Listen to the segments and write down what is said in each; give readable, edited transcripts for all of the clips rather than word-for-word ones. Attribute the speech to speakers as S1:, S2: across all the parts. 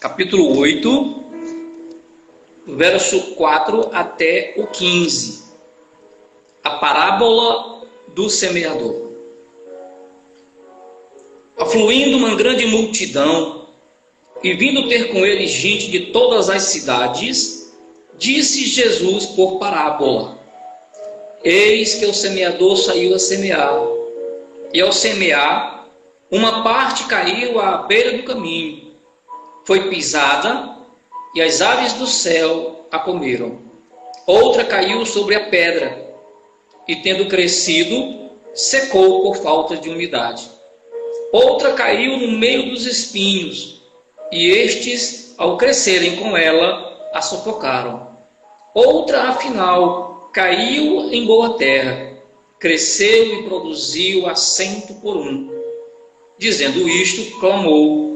S1: capítulo 8, verso 4 até o 15. A parábola do semeador. Afluindo uma grande multidão, e vindo ter com ele gente de todas as cidades, disse Jesus por parábola: Eis que o semeador saiu a semear, e ao semear, uma parte caiu à beira do caminho, foi pisada, e as aves do céu a comeram. Outra caiu sobre a pedra, e tendo crescido, secou por falta de umidade. Outra caiu no meio dos espinhos, e estes, ao crescerem com ela, a sufocaram. Outra, afinal, caiu em boa terra, cresceu e produziu a 100 por 1. Dizendo isto, clamou: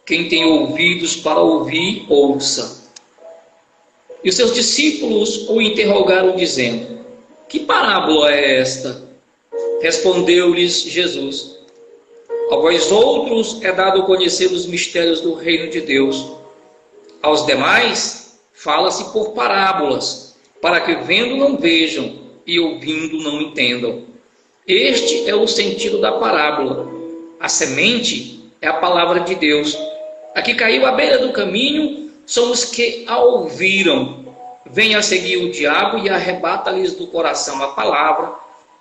S1: Quem tem ouvidos para ouvir, ouça. E os seus discípulos o interrogaram, dizendo: Que parábola é esta? Respondeu-lhes Jesus: A vós outros é dado conhecer os mistérios do reino de Deus. Aos demais, fala-se por parábolas, para que vendo não vejam e ouvindo não entendam. Este é o sentido da parábola. A semente é a palavra de Deus. A que caiu à beira do caminho são os que a ouviram. Vem a seguir o diabo e arrebata-lhes do coração a palavra,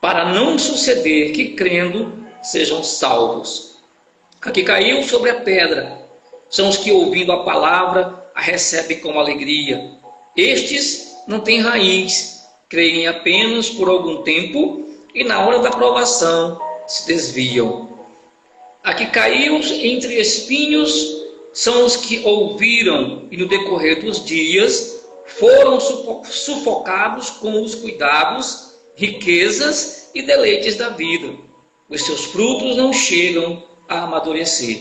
S1: para não suceder que, crendo, sejam salvos. A que caiu sobre a pedra são os que, ouvindo a palavra, a recebem com alegria. Estes não têm raiz, creem apenas por algum tempo e, na hora da provação, se desviam. A que caiu entre espinhos são os que ouviram e, no decorrer dos dias, foram sufocados com os cuidados, riquezas e deleites da vida. Os seus frutos não chegam a amadurecer.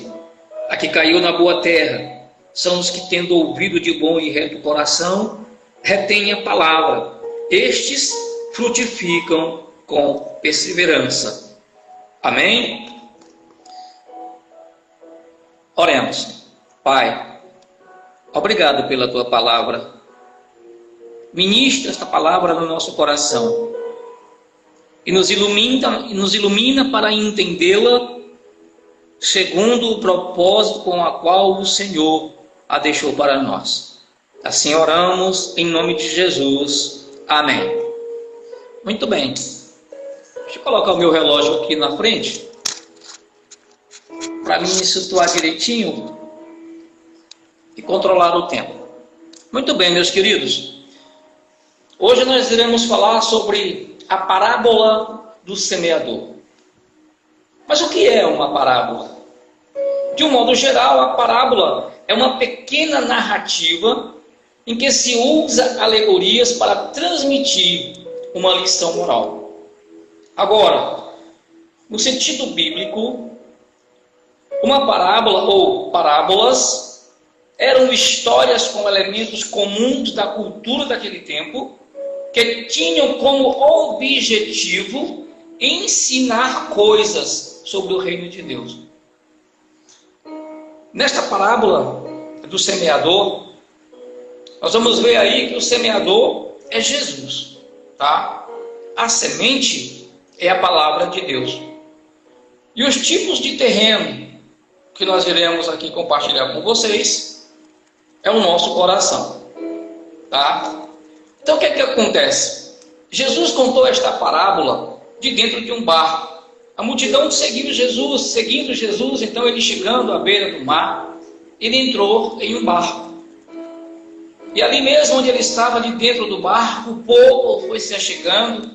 S1: A que caiu na boa terra são os que, tendo ouvido de bom e reto coração, retêm a palavra. Estes frutificam com perseverança. Amém? Oremos. Pai, obrigado pela tua palavra. Ministra esta palavra no nosso coração e nos ilumina para entendê-la segundo o propósito com o qual o Senhor a deixou para nós. Assim oramos em nome de Jesus. Amém. Muito bem. Deixa eu colocar o meu relógio aqui na frente para me situar direitinho e controlar o tempo. Muito bem, meus queridos. Hoje nós iremos falar sobre a parábola do semeador. Mas o que é uma parábola? De um modo geral, a parábola é uma pequena narrativa em que se usa alegorias para transmitir uma lição moral. Agora, no sentido bíblico, uma parábola ou parábolas eram histórias com elementos comuns da cultura daquele tempo, que tinham como objetivo ensinar coisas sobre o reino de Deus. Nesta parábola do semeador, nós vamos ver aí que o semeador é Jesus, tá? A semente é a palavra de Deus. E os tipos de terreno que nós iremos aqui compartilhar com vocês é o nosso coração, tá? Então o que é que acontece? Jesus contou esta parábola de dentro de um barco. A multidão seguindo Jesus, então ele chegando à beira do mar, ele entrou em um barco. E ali mesmo onde ele estava, ali dentro do barco, o povo foi se achegando,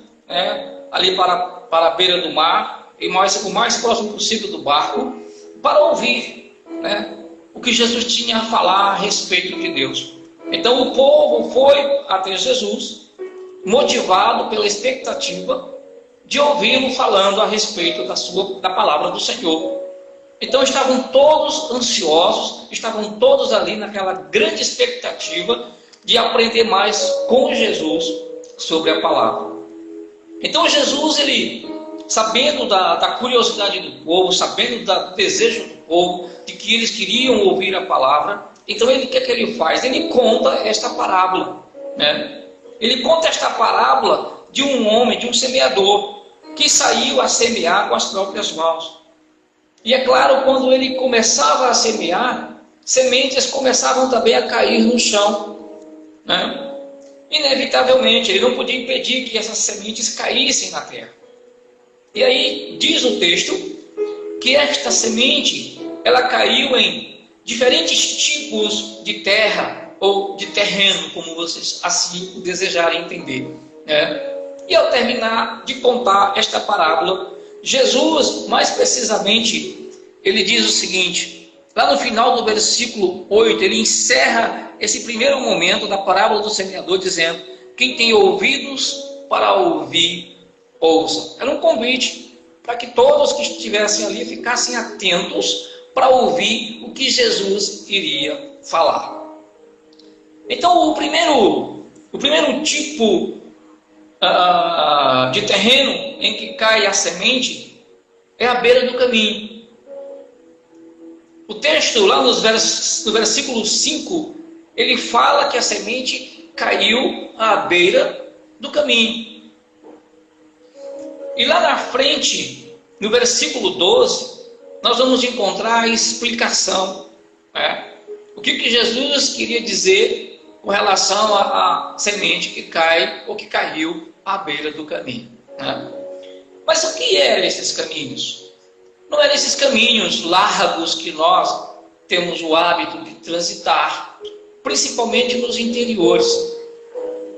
S1: ali para a beira do mar, e o mais próximo possível do barco, para ouvir o que Jesus tinha a falar a respeito de Deus. Então o povo foi até Jesus, motivado pela expectativa de ouvi-lo falando a respeito da palavra do Senhor. Então estavam todos ansiosos, estavam todos ali naquela grande expectativa de aprender mais com Jesus sobre a palavra. Então Jesus, ele, sabendo da curiosidade do povo, sabendo do desejo do povo, de que eles queriam ouvir a palavra, Então, o que é que ele faz? Ele conta esta parábola, né? Ele conta esta parábola de um homem, de um semeador, que saiu a semear com as próprias mãos. E é claro, quando ele começava a semear, sementes começavam também a cair no chão, né? Inevitavelmente, ele não podia impedir que essas sementes caíssem na terra. E aí diz o texto que esta semente, ela caiu em diferentes tipos de terra ou de terreno, como vocês assim desejarem entender, né? E ao terminar de contar esta parábola, Jesus, mais precisamente, ele diz o seguinte: lá no final do versículo 8, ele encerra esse primeiro momento da parábola do semeador, dizendo: quem tem ouvidos para ouvir, ouça. Era um convite para que todos que estivessem ali ficassem atentos para ouvir o que Jesus iria falar. Então, o primeiro tipo de terreno em que cai a semente é a beira do caminho. O texto, lá no versículo 5, ele fala que a semente caiu à beira do caminho. E lá na frente, no versículo 12, nós vamos encontrar a explicação, né? O que Jesus queria dizer com relação à semente que cai ou que caiu à beira do caminho, né? Mas o que eram esses caminhos? Não eram esses caminhos largos que nós temos o hábito de transitar, principalmente nos interiores.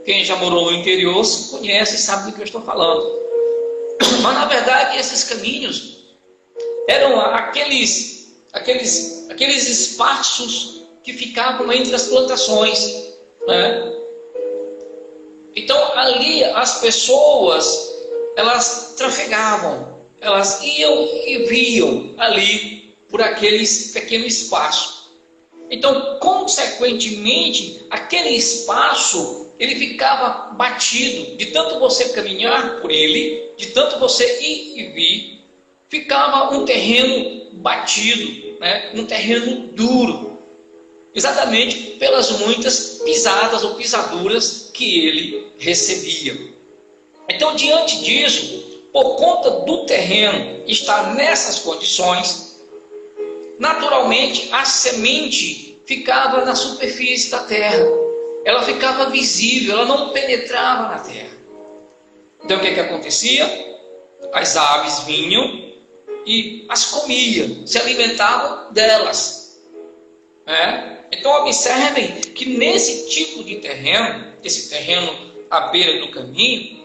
S1: Quem já morou no interior se conhece e sabe do que eu estou falando. Mas na verdade esses caminhos eram aqueles espaços que ficavam entre as plantações, né? Então ali as pessoas, elas trafegavam, elas iam e viam ali por aqueles pequenos espaços. Então, consequentemente, aquele espaço ele ficava batido, de tanto você caminhar por ele, de tanto você ir e vir, ficava um terreno batido, né? Um terreno duro, exatamente pelas muitas pisadas ou pisaduras que ele recebia. Então, diante disso, por conta do terreno estar nessas condições, naturalmente a semente ficava na superfície da terra. Ela ficava visível, ela não penetrava na terra. Então o que acontecia? As aves vinham e as comiam, se alimentavam delas, né? Então observem que nesse tipo de terreno, esse terreno à beira do caminho,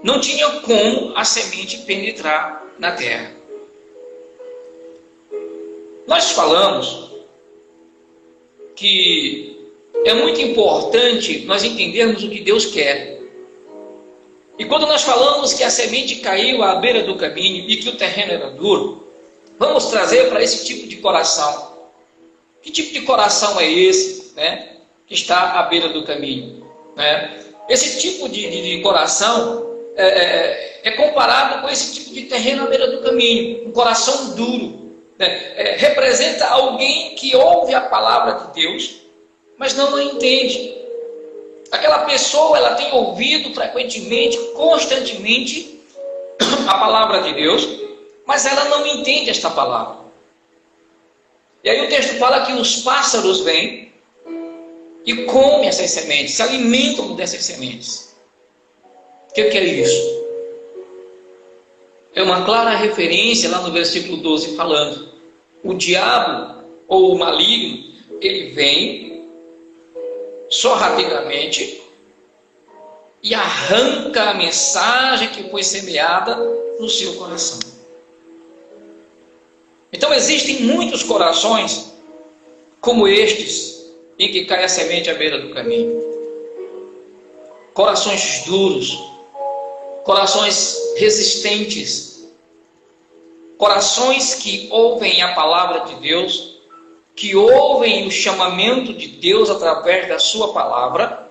S1: não tinha como a semente penetrar na terra. Nós falamos que é muito importante nós entendermos o que Deus quer. E quando nós falamos que a semente caiu à beira do caminho e que o terreno era duro, vamos trazer para esse tipo de coração. Que tipo de coração é esse, né, que está à beira do caminho, né? Esse tipo de coração é comparado com esse tipo de terreno à beira do caminho, um coração duro, né? Representa alguém que ouve a palavra de Deus, mas não a entende. Aquela pessoa, ela tem ouvido frequentemente, constantemente a palavra de Deus, mas ela não entende esta palavra. E aí o texto fala que os pássaros vêm e comem essas sementes, se alimentam dessas sementes. O que é isso? É uma clara referência lá no versículo 12 falando: o diabo ou o maligno, ele vem sorrateiramente e arranca a mensagem que foi semeada no seu coração. Então existem muitos corações como estes, em que cai a semente à beira do caminho. Corações duros, corações resistentes, corações que ouvem a palavra de Deus, que ouvem o chamamento de Deus através da sua palavra,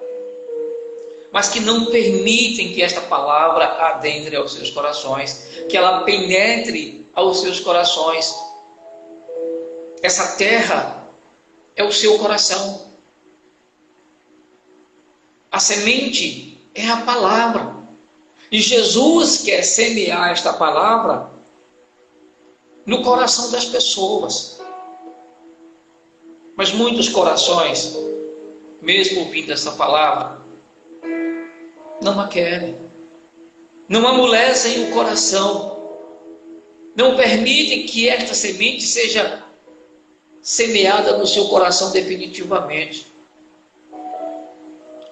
S1: mas que não permitem que esta palavra adentre aos seus corações, que ela penetre aos seus corações. Essa terra é o seu coração. A semente é a palavra. E Jesus quer semear esta palavra no coração das pessoas. Mas muitos corações, mesmo ouvindo essa palavra, não a querem. Não amolecem o coração. Não permitem que esta semente seja semeada no seu coração definitivamente.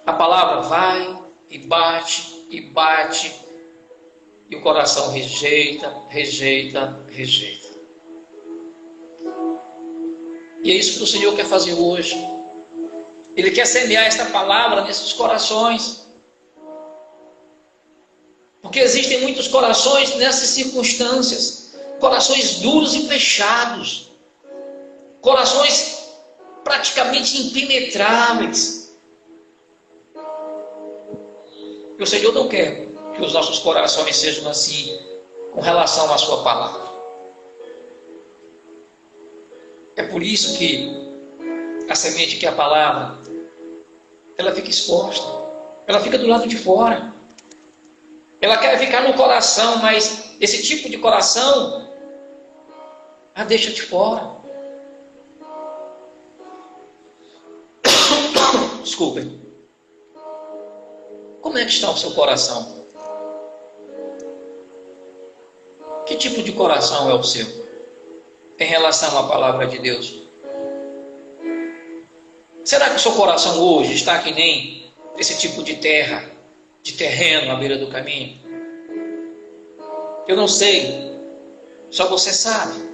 S1: A palavra vai e bate, e o coração rejeita. E é isso que o Senhor quer fazer hoje. Ele quer semear esta palavra nesses corações. Porque existem muitos corações nessas circunstâncias. Corações duros e fechados. Corações praticamente impenetráveis. E o Senhor não quer que os nossos corações sejam assim com relação à sua palavra. É por isso que a semente, que é a palavra, ela fica exposta. Ela fica do lado de fora. Ela quer ficar no coração, mas esse tipo de coração a deixa de fora. Desculpem. Como é que está o seu coração? Que tipo de coração é o seu em relação à palavra de Deus? Será que o seu coração hoje está que nem esse tipo de terra, de terreno à beira do caminho? Eu não sei, só você sabe.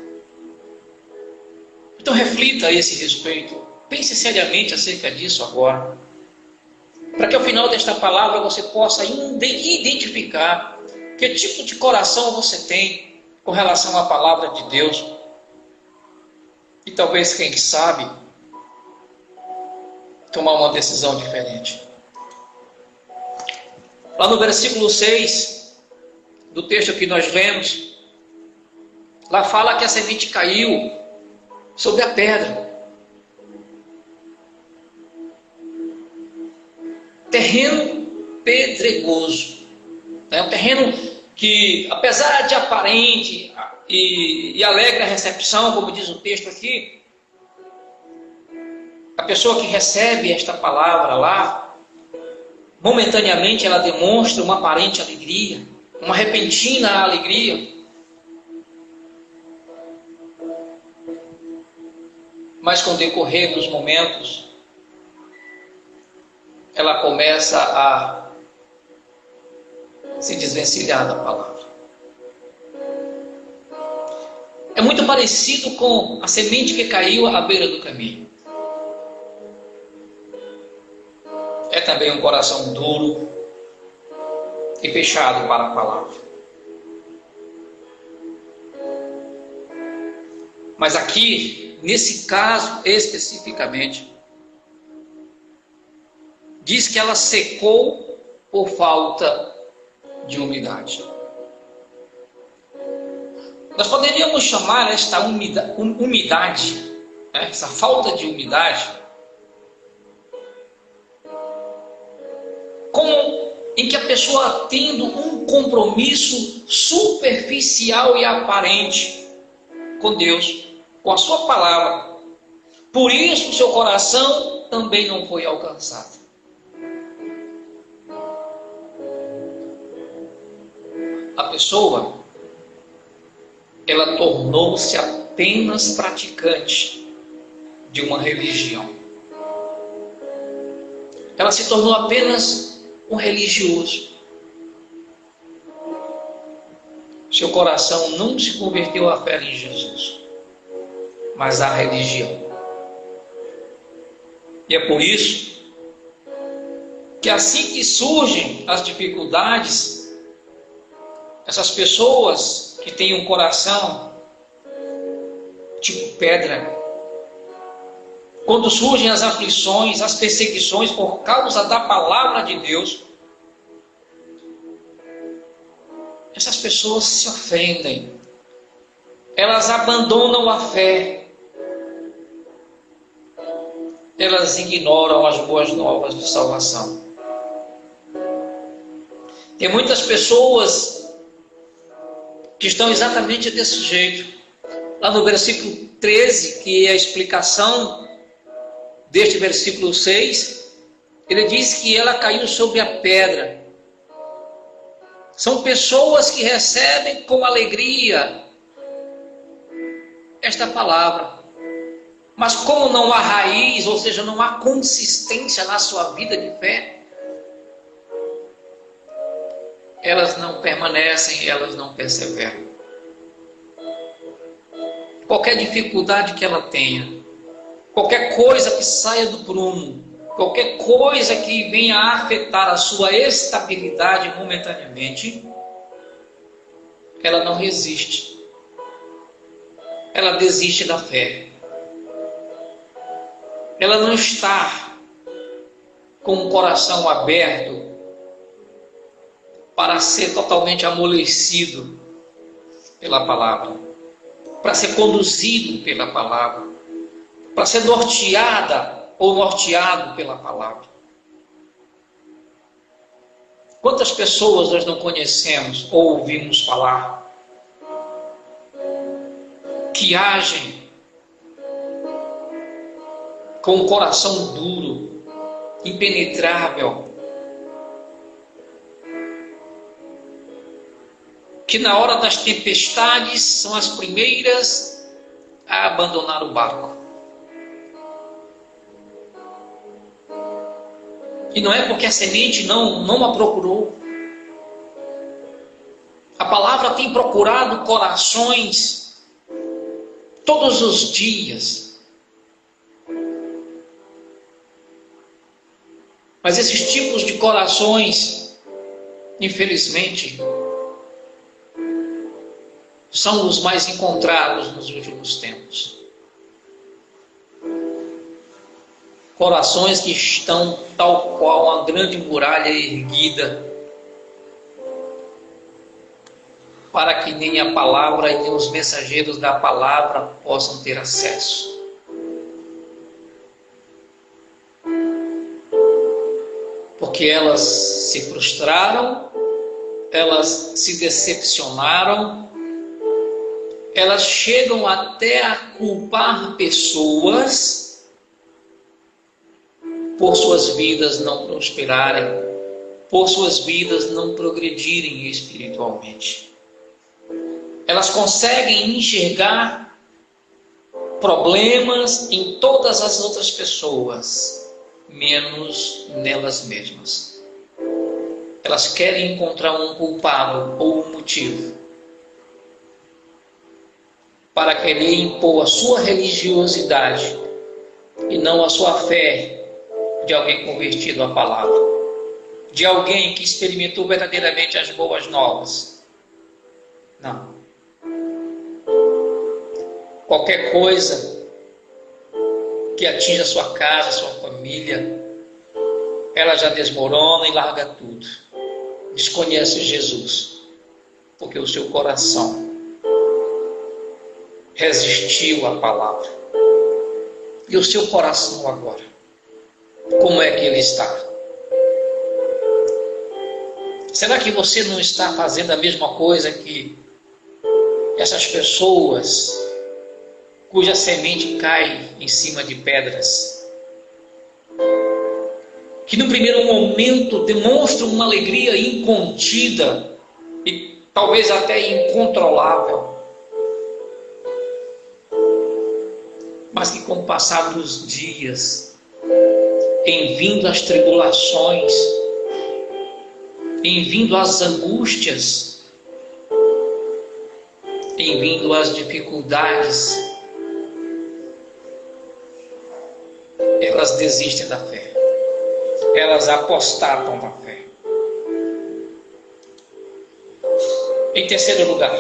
S1: Então reflita a esse respeito, pense seriamente acerca disso agora, para que ao final desta palavra você possa identificar que tipo de coração você tem com relação à palavra de Deus. E talvez, quem sabe, tomar uma decisão diferente. Lá no versículo 6 do texto que nós lemos, lá fala que a semente caiu sobre a pedra. Terreno pedregoso. É um terreno que, apesar de aparente e alegre a recepção, como diz o texto aqui, a pessoa que recebe esta palavra lá, momentaneamente ela demonstra uma aparente alegria, uma repentina alegria. Mas com o decorrer dos momentos, ela começa a se desvencilhar da palavra. É muito parecido com a semente que caiu à beira do caminho. É também um coração duro e fechado para a palavra. Mas aqui, nesse caso especificamente, diz que ela secou por falta de umidade. Nós poderíamos chamar esta umidade, essa falta de umidade, como em que a pessoa tendo um compromisso superficial e aparente com Deus, com a sua palavra. Por isso o seu coração também não foi alcançado. A pessoa, ela tornou-se apenas praticante de uma religião. Ela se tornou apenas um religioso. Seu coração não se converteu à fé em Jesus, mas à religião. E é por isso que assim que surgem as dificuldades, essas pessoas que têm um coração tipo pedra, quando surgem as aflições, as perseguições por causa da palavra de Deus, essas pessoas se ofendem, elas abandonam a fé, elas ignoram as boas novas de salvação. Tem muitas pessoas que estão exatamente desse jeito. Lá no versículo 13, que é a explicação deste versículo 6, ele diz que ela caiu sobre a pedra. São pessoas que recebem com alegria esta palavra, mas como não há raiz, ou seja, não há consistência na sua vida de fé, elas não permanecem, elas não perseveram. Qualquer dificuldade que ela tenha, qualquer coisa que saia do prumo, qualquer coisa que venha a afetar a sua estabilidade momentaneamente, ela não resiste. Ela desiste da fé. Ela não está com o coração aberto para ser totalmente amolecido pela palavra, para ser conduzido pela palavra, para ser norteada ou norteado pela palavra. Quantas pessoas nós não conhecemos ou ouvimos falar que agem com o coração duro, impenetrável, que na hora das tempestades são as primeiras a abandonar o barco. E não é porque a semente não a procurou. A palavra tem procurado corações todos os dias. Mas esses tipos de corações, infelizmente, são os mais encontrados nos últimos tempos. Corações que estão tal qual uma grande muralha erguida, para que nem a palavra e nem os mensageiros da palavra possam ter acesso. Porque elas se frustraram, elas se decepcionaram, elas chegam até a culpar pessoas por suas vidas não prosperarem, por suas vidas não progredirem espiritualmente. Elas conseguem enxergar problemas em todas as outras pessoas, menos nelas mesmas. Elas querem encontrar um culpado ou um motivo para querer impor a sua religiosidade e não a sua fé de alguém convertido à palavra, de alguém que experimentou verdadeiramente as boas novas. Não. Qualquer coisa que atinja sua casa, sua família, ela já desmorona e larga tudo. Desconhece Jesus, porque o seu coração resistiu à palavra. E o seu coração agora, como é que ele está? Será que você não está fazendo a mesma coisa que essas pessoas cuja semente cai em cima de pedras? Que no primeiro momento demonstram uma alegria incontida e talvez até incontrolável, mas que com o passar dos dias, em vindo as tribulações, em vindo as angústias, em vindo as dificuldades, elas desistem da fé, elas apostatam da fé. Em terceiro lugar,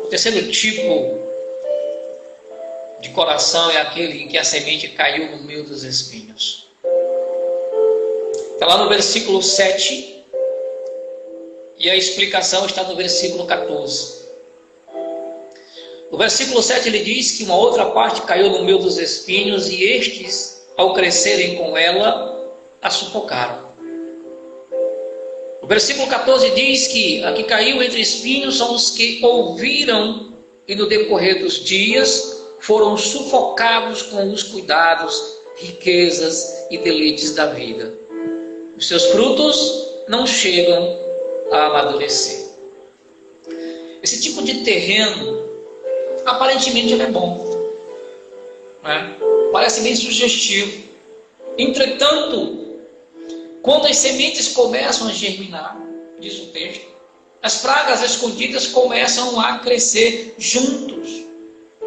S1: o terceiro tipo de coração é aquele em que a semente caiu no meio dos espinhos. Está lá no versículo 7 e a explicação está no versículo 14. No versículo 7 ele diz que uma outra parte caiu no meio dos espinhos e estes, ao crescerem com ela, a sufocaram. O versículo 14 diz que a que caiu entre espinhos são os que ouviram e no decorrer dos dias foram sufocados com os cuidados, riquezas e deleites da vida. Os seus frutos não chegam a amadurecer. Esse tipo de terreno, aparentemente ele é bom, né? Parece bem sugestivo. Entretanto, quando as sementes começam a germinar, diz o texto, as pragas escondidas começam a crescer juntos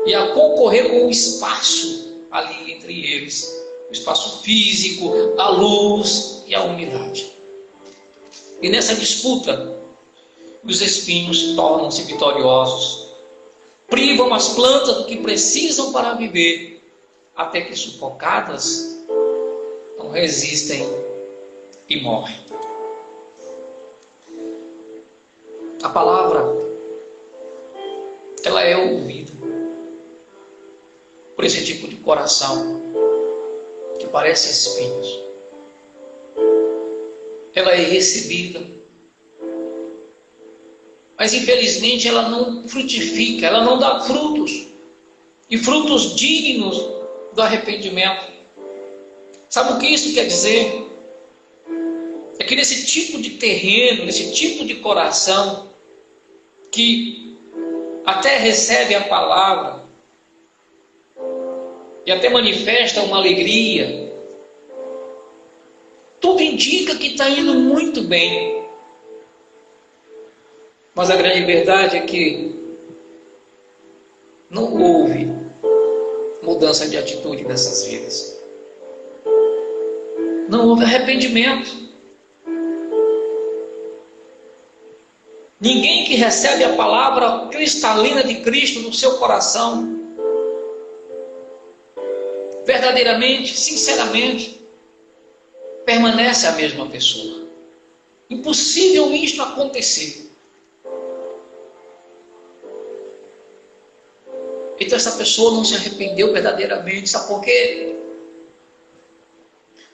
S1: e a concorrer com o espaço ali entre eles, o espaço físico, a luz e a umidade. E nessa disputa, os espinhos tornam-se vitoriosos, privam as plantas do que precisam para viver, até que sufocadas não resistem e morrem. A palavra, ela é ouvida por esse tipo de coração que parece espinhos. Ela é recebida, mas infelizmente ela não frutifica, ela não dá frutos, e frutos dignos do arrependimento. Sabe o que isso quer dizer? É que nesse tipo de terreno, nesse tipo de coração, que até recebe a palavra, e até manifesta uma alegria, tudo indica que está indo muito bem. Mas a grande verdade é que não houve mudança de atitude nessas vidas. Não houve arrependimento. Ninguém que recebe a palavra cristalina de Cristo no seu coração, verdadeiramente, sinceramente, permanece a mesma pessoa. Impossível isto acontecer. Então essa pessoa não se arrependeu verdadeiramente. Sabe por quê?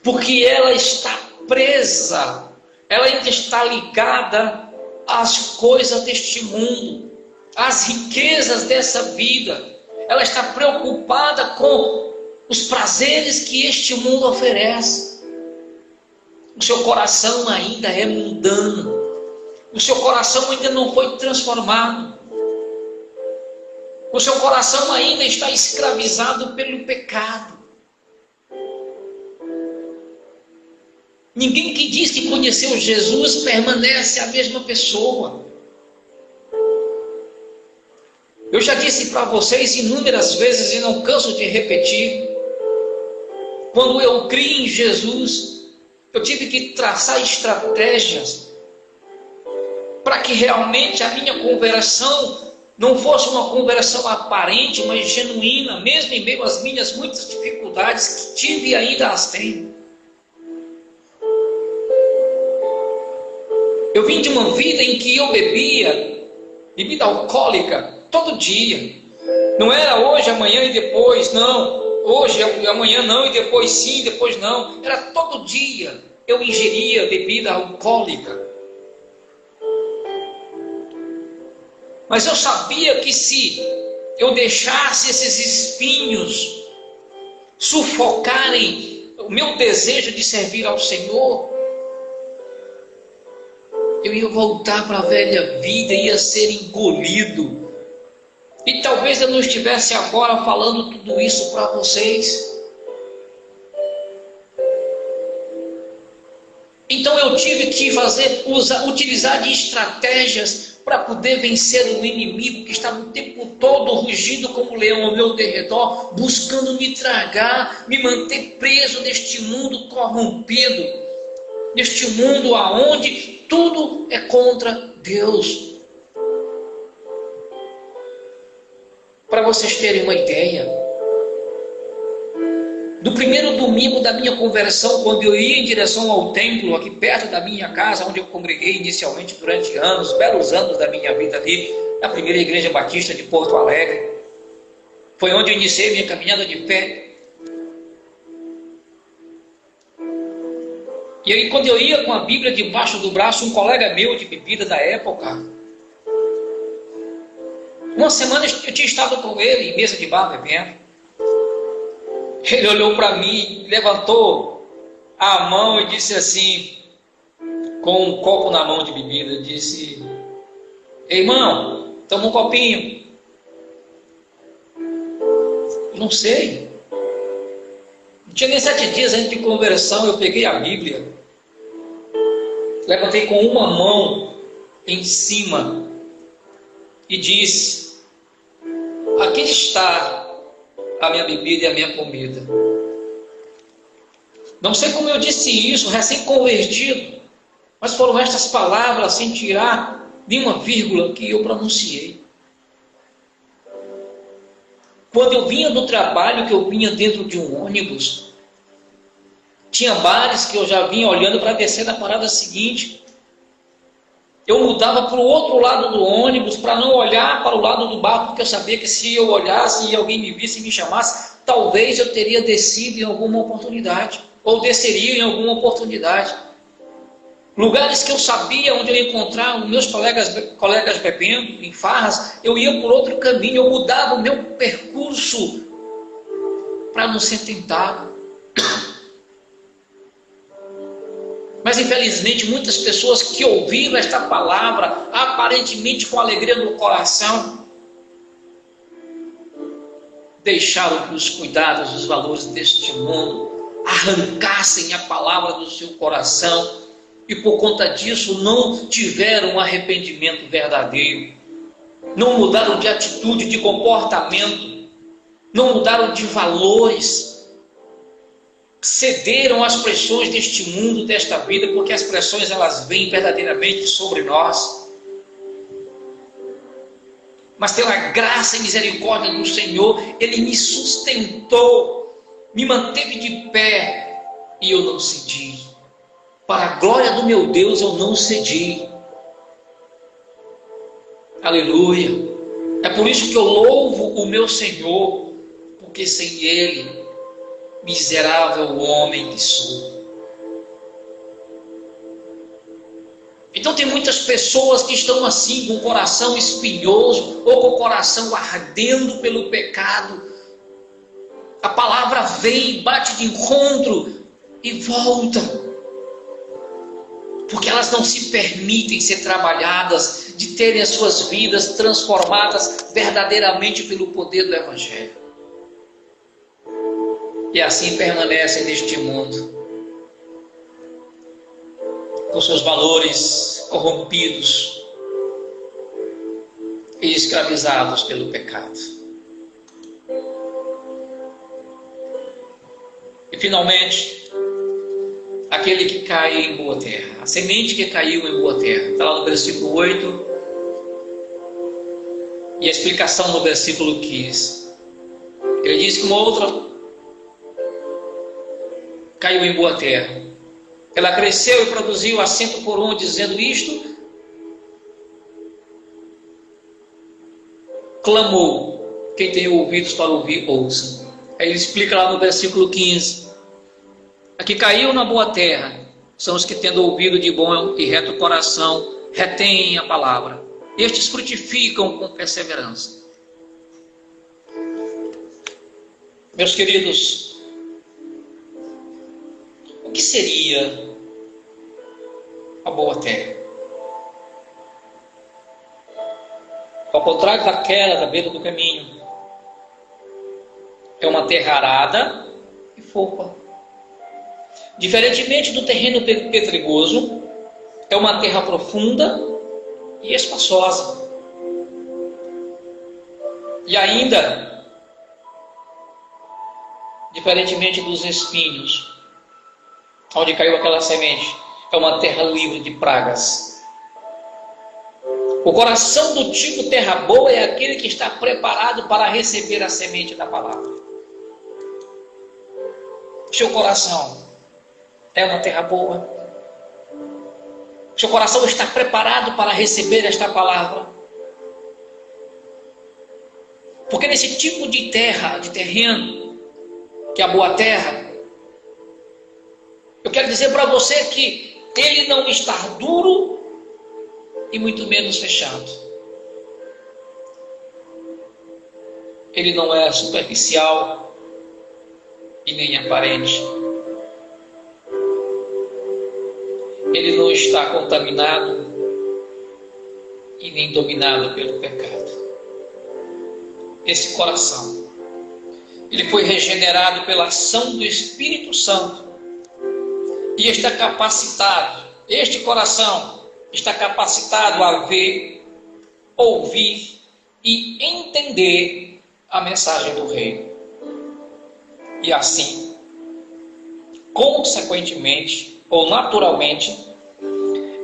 S1: Porque ela está presa, ela ainda está ligada às coisas deste mundo, às riquezas dessa vida. Ela está preocupada com os prazeres que este mundo oferece. O seu coração ainda é mundano, o seu coração ainda não foi transformado. O seu coração ainda está escravizado pelo pecado. Ninguém que diz que conheceu Jesus permanece a mesma pessoa. Eu já disse para vocês inúmeras vezes e não canso de repetir. Quando eu criei em Jesus, eu tive que traçar estratégias para que realmente a minha conversão não fosse uma conversão aparente, mas genuína, mesmo em meio às minhas muitas dificuldades que tive e ainda as tenho. Eu vim de uma vida em que eu bebia bebida alcoólica todo dia. Não era hoje, amanhã e depois, não. Hoje, amanhã não e depois sim, depois não. Era todo dia eu ingeria bebida alcoólica. Mas eu sabia que se eu deixasse esses espinhos sufocarem o meu desejo de servir ao Senhor, eu ia voltar para a velha vida, ia ser engolido. E talvez eu não estivesse agora falando tudo isso para vocês. Então eu tive que utilizar de estratégias para poder vencer o inimigo que está o tempo todo rugindo como leão ao meu derredor, buscando me tragar, me manter preso neste mundo corrompido, neste mundo aonde tudo é contra Deus. Para vocês terem uma ideia, no primeiro domingo da minha conversão, quando eu ia em direção ao templo, aqui perto da minha casa, onde eu congreguei inicialmente durante anos, belos anos da minha vida ali, na primeira igreja batista de Porto Alegre, Foi onde eu iniciei minha caminhada de fé. E aí, quando eu ia com a Bíblia debaixo do braço, um colega meu de bebida da época, uma semana eu tinha estado com ele em mesa de bar bebendo. Ele olhou para mim, levantou a mão e disse assim, com um copo na mão de bebida, disse: irmão, toma um copinho. Não sei. Não tinha nem 7 dias antes de conversão, eu peguei a Bíblia, levantei com uma mão em cima e disse: aqui está a minha bebida e a minha comida. Não sei como eu disse isso, recém-convertido, mas foram estas palavras, sem tirar nenhuma vírgula, que eu pronunciei. Quando eu vinha do trabalho, que eu vinha dentro de um ônibus, tinha bares que eu já vinha olhando para descer na parada seguinte. Eu mudava para o outro lado do ônibus para não olhar para o lado do bar, porque eu sabia que se eu olhasse e alguém me visse e me chamasse, talvez eu teria descido em alguma oportunidade, ou desceria em alguma oportunidade. Lugares que eu sabia onde eu ia encontrar os meus colegas bebendo, em farras, eu ia por outro caminho, eu mudava o meu percurso para não ser tentado. Mas infelizmente muitas pessoas que ouviram esta palavra, aparentemente com alegria no coração, deixaram que os cuidados, os valores deste mundo arrancassem a palavra do seu coração, e por conta disso não tiveram um arrependimento verdadeiro, não mudaram de atitude, de comportamento, não mudaram de valores, cederam às pressões deste mundo, desta vida, porque as pressões elas vêm verdadeiramente sobre nós. Mas pela graça e misericórdia do Senhor, Ele me sustentou, me manteve de pé, e eu não cedi. Para a glória do meu Deus, eu não cedi. Aleluia. É por isso que eu louvo o meu Senhor, porque sem Ele, miserável homem que sou. Então tem muitas pessoas que estão assim, com o coração espinhoso, ou com o coração ardendo pelo pecado. A palavra vem, bate de encontro e volta. Porque elas não se permitem ser trabalhadas, de terem as suas vidas transformadas verdadeiramente pelo poder do Evangelho. E assim permanecem neste mundo, com seus valores corrompidos e escravizados pelo pecado. E finalmente, aquele que cai em boa terra, a semente que caiu em boa terra, está lá no versículo 8, e a explicação no versículo 15. Ele diz que uma outra caiu em boa terra. Ela cresceu e produziu a 100 por 1, dizendo isto, clamou. Quem tem ouvidos para ouvir, ouça. Aí ele explica lá no versículo 15. A que caiu na boa terra são os que, tendo ouvido de bom e reto coração, retêm a palavra. Estes frutificam com perseverança. Meus queridos, o que seria a boa terra? Ao contrário daquela da beira do caminho, é uma terra arada e fofa. Diferentemente do terreno pedregoso, é uma terra profunda e espaçosa. E ainda, diferentemente dos espinhos, onde caiu aquela semente, é uma terra livre de pragas. O coração do tipo terra boa é aquele que está preparado para receber a semente da palavra. Seu coração é uma terra boa. Seu coração está preparado para receber esta palavra. Porque nesse tipo de terra, de terreno, que é a boa terra, eu quero dizer para você que ele não está duro e muito menos fechado. Ele não é superficial e nem aparente. Ele não está contaminado e nem dominado pelo pecado. Esse coração, ele foi regenerado pela ação do Espírito Santo e está capacitado, este coração está capacitado a ver, ouvir e entender a mensagem do Reino. E assim, consequentemente ou naturalmente,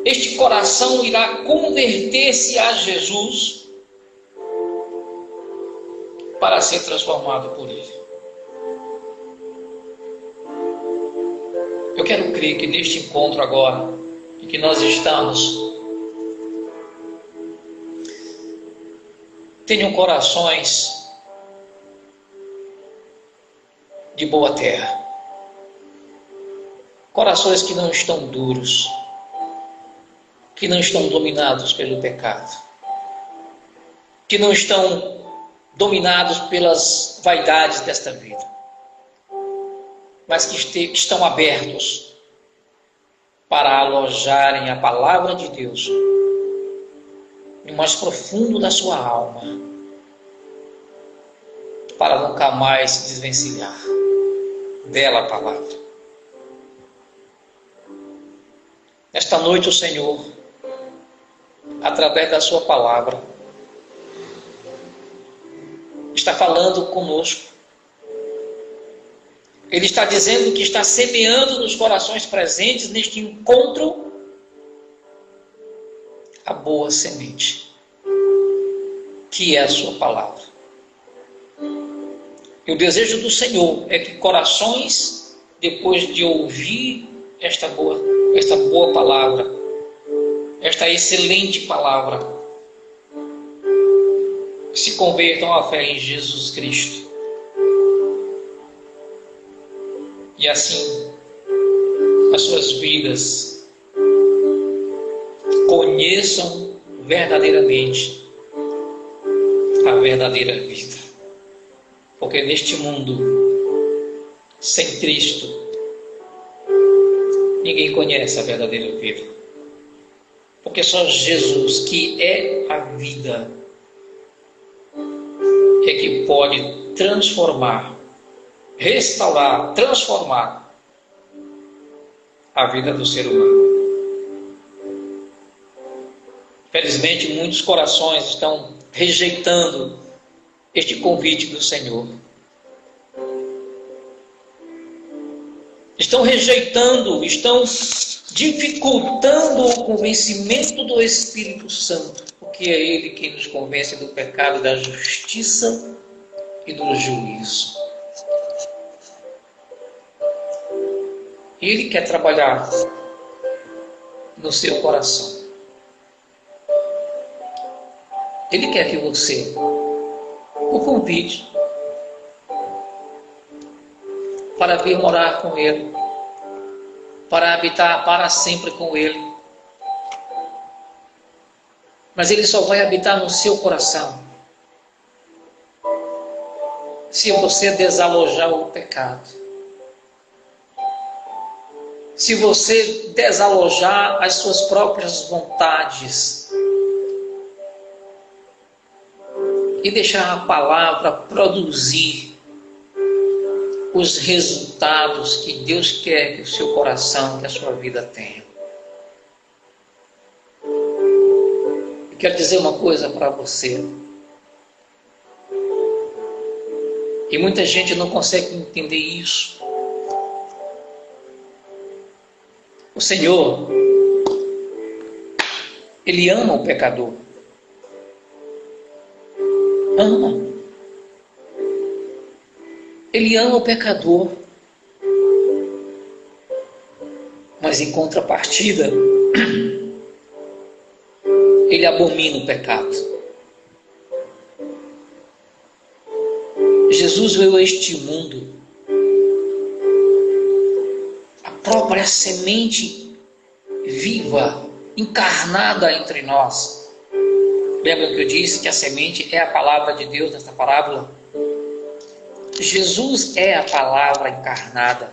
S1: este coração irá converter-se a Jesus para ser transformado por Ele. Eu quero crer que neste encontro agora, em que nós estamos, tenham corações de boa terra. Corações que não estão duros, que não estão dominados pelo pecado, que não estão dominados pelas vaidades desta vida, mas que estão abertos para alojarem a palavra de Deus no mais profundo da sua alma, para nunca mais se desvencilhar dela a palavra. Esta noite o Senhor, através da sua palavra, está falando conosco. Ele está dizendo que está semeando nos corações presentes neste encontro a boa semente, que é a sua palavra. E o desejo do Senhor é que corações, depois de ouvir esta boa palavra, esta excelente palavra, se convertam à fé em Jesus Cristo. E assim, as suas vidas conheçam verdadeiramente a verdadeira vida. Porque neste mundo, sem Cristo, ninguém conhece a verdadeira vida. Porque só Jesus, que é a vida, é que pode transformar, restaurar, transformar a vida do ser humano. Felizmente, muitos corações estão rejeitando este convite do Senhor. Estão rejeitando, estão dificultando o convencimento do Espírito Santo, porque é Ele quem nos convence do pecado, da justiça e do juízo. E Ele quer trabalhar no seu coração. Ele quer que você o convide para vir morar com Ele, para habitar para sempre com Ele. Mas Ele só vai habitar no seu coração se você desalojar o pecado, se você desalojar as suas próprias vontades e deixar a palavra produzir os resultados que Deus quer que o seu coração, que a sua vida tenha. Eu quero dizer uma coisa para você. E muita gente não consegue entender isso. O Senhor, Ele ama o pecador. Ama. Ele ama o pecador. Mas em contrapartida, Ele abomina o pecado. Jesus veio a este mundo, a própria semente viva, encarnada entre nós. Lembra que eu disse que a semente é a palavra de Deus nesta parábola? Jesus é a palavra encarnada.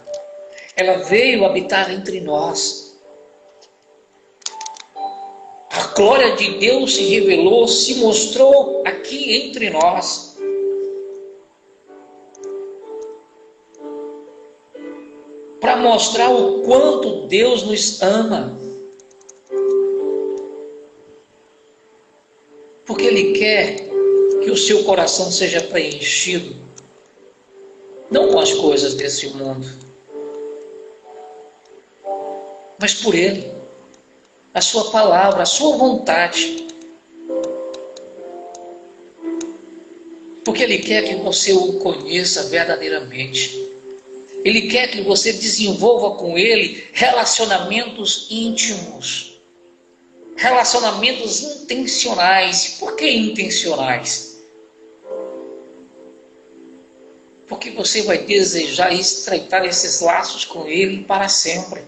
S1: Ela veio habitar entre nós. A glória de Deus se revelou, se mostrou aqui entre nós. Para mostrar o quanto Deus nos ama. Porque Ele quer que o seu coração seja preenchido, não com as coisas desse mundo, mas por Ele, a sua palavra, a sua vontade. Porque Ele quer que você o conheça verdadeiramente. Ele quer que você desenvolva com Ele relacionamentos íntimos, relacionamentos intencionais. Por que intencionais? Porque você vai desejar estreitar esses laços com Ele para sempre.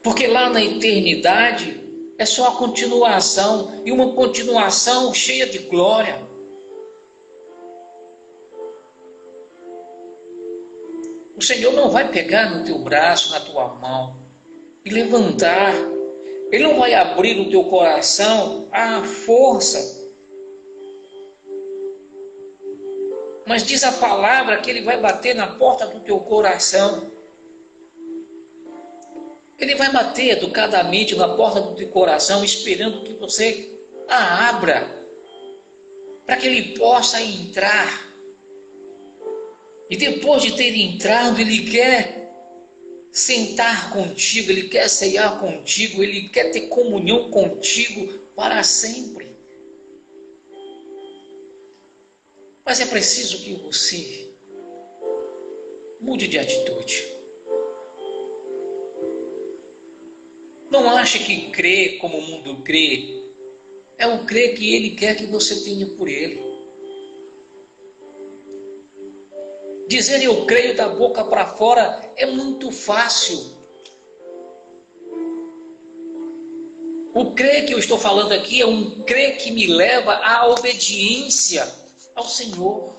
S1: Porque lá na eternidade é só a continuação, e uma continuação cheia de glória. O Senhor não vai pegar no teu braço, na tua mão e levantar. Ele não vai abrir o teu coração à força. Mas diz a palavra que Ele vai bater na porta do teu coração. Ele vai bater educadamente na porta do teu coração, esperando que você a abra, para que Ele possa entrar. E depois de ter entrado, Ele quer sentar contigo, Ele quer ceiar contigo, Ele quer ter comunhão contigo para sempre. Mas é preciso que você mude de atitude. Não ache que crer como o mundo crê é o crer que Ele quer que você tenha por Ele. Dizer eu creio da boca para fora é muito fácil. O crer que eu estou falando aqui é um crer que me leva à obediência ao Senhor.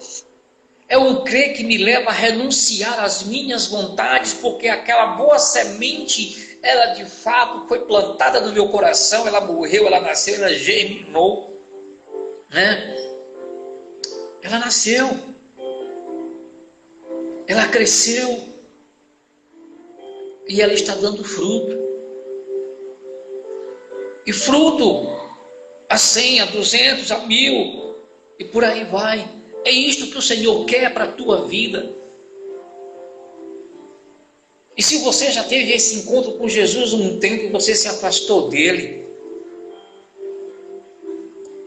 S1: É um crer que me leva a renunciar às minhas vontades, porque aquela boa semente, ela de fato foi plantada no meu coração, ela morreu, ela nasceu, ela germinou, né? Ela nasceu. Ela cresceu e ela está dando fruto. E fruto a 100, a 200, a 1000 e por aí vai. É isto que o Senhor quer para a tua vida. E se você já teve esse encontro com Jesus um tempo e você se afastou dele,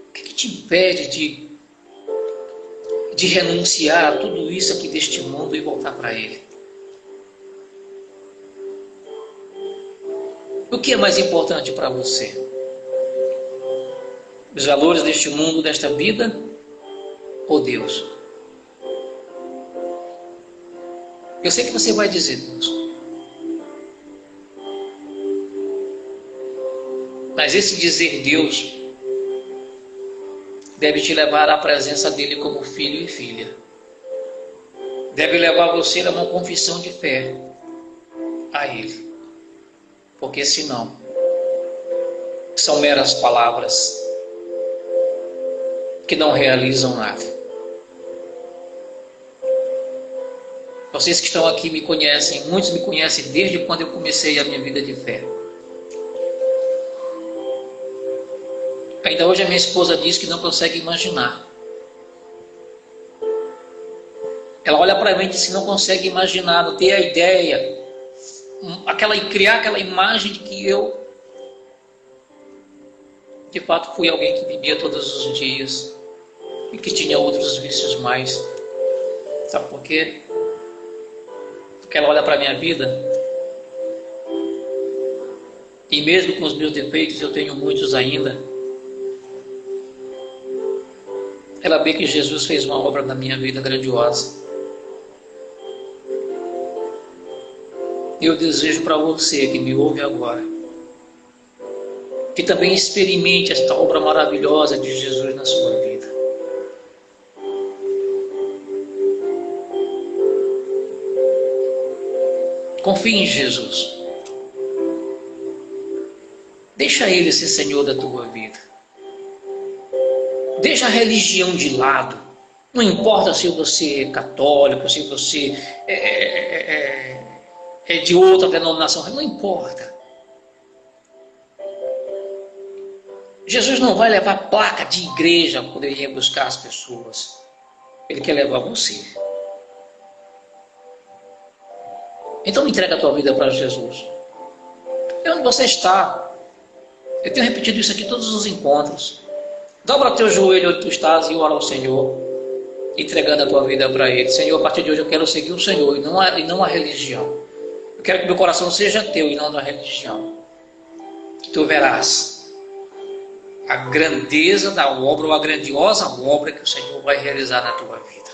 S1: o que te impede de renunciar a tudo isso aqui deste mundo e voltar para Ele? O que é mais importante para você? Os valores deste mundo, desta vida, ou Deus? Eu sei que você vai dizer Deus. Mas esse dizer Deus deve te levar à presença dele como filho e filha. Deve levar você a uma confissão de fé a Ele. Porque senão, são meras palavras que não realizam nada. Vocês que estão aqui me conhecem, muitos me conhecem desde quando eu comecei a minha vida de fé. Ainda hoje a minha esposa diz que não consegue imaginar. Ela olha para mim e diz que não consegue imaginar, não ter a ideia, criar aquela imagem de que eu, de fato, fui alguém que bebia todos os dias e que tinha outros vícios mais. Sabe por quê? Porque ela olha para a minha vida e mesmo com os meus defeitos, eu tenho muitos ainda. ela vê que Jesus fez uma obra na minha vida grandiosa. Eu desejo para você que me ouve agora, que também experimente esta obra maravilhosa de Jesus na sua vida. Confie em Jesus. Deixa Ele ser Senhor da tua vida. Deixa a religião de lado. Não importa se você é católico, se você é de outra denominação, não importa. Jesus não vai levar placa de igreja quando Ele ia buscar as pessoas. Ele quer levar você. Então entrega a tua vida para Jesus. E onde você está? Eu tenho repetido isso aqui em todos os encontros. Dobra teu joelho onde tu estás e ora ao Senhor, entregando a tua vida para Ele. Senhor, a partir de hoje eu quero seguir o Senhor e não a religião. Eu quero que meu coração seja teu e não da religião. Tu verás a grandeza da obra ou a grandiosa obra que o Senhor vai realizar na tua vida.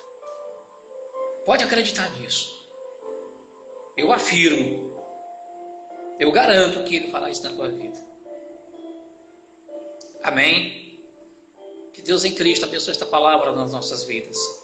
S1: Pode acreditar nisso. Eu afirmo. Eu garanto que Ele fará isso na tua vida. Amém? Que Deus em Cristo abençoe esta palavra nas nossas vidas.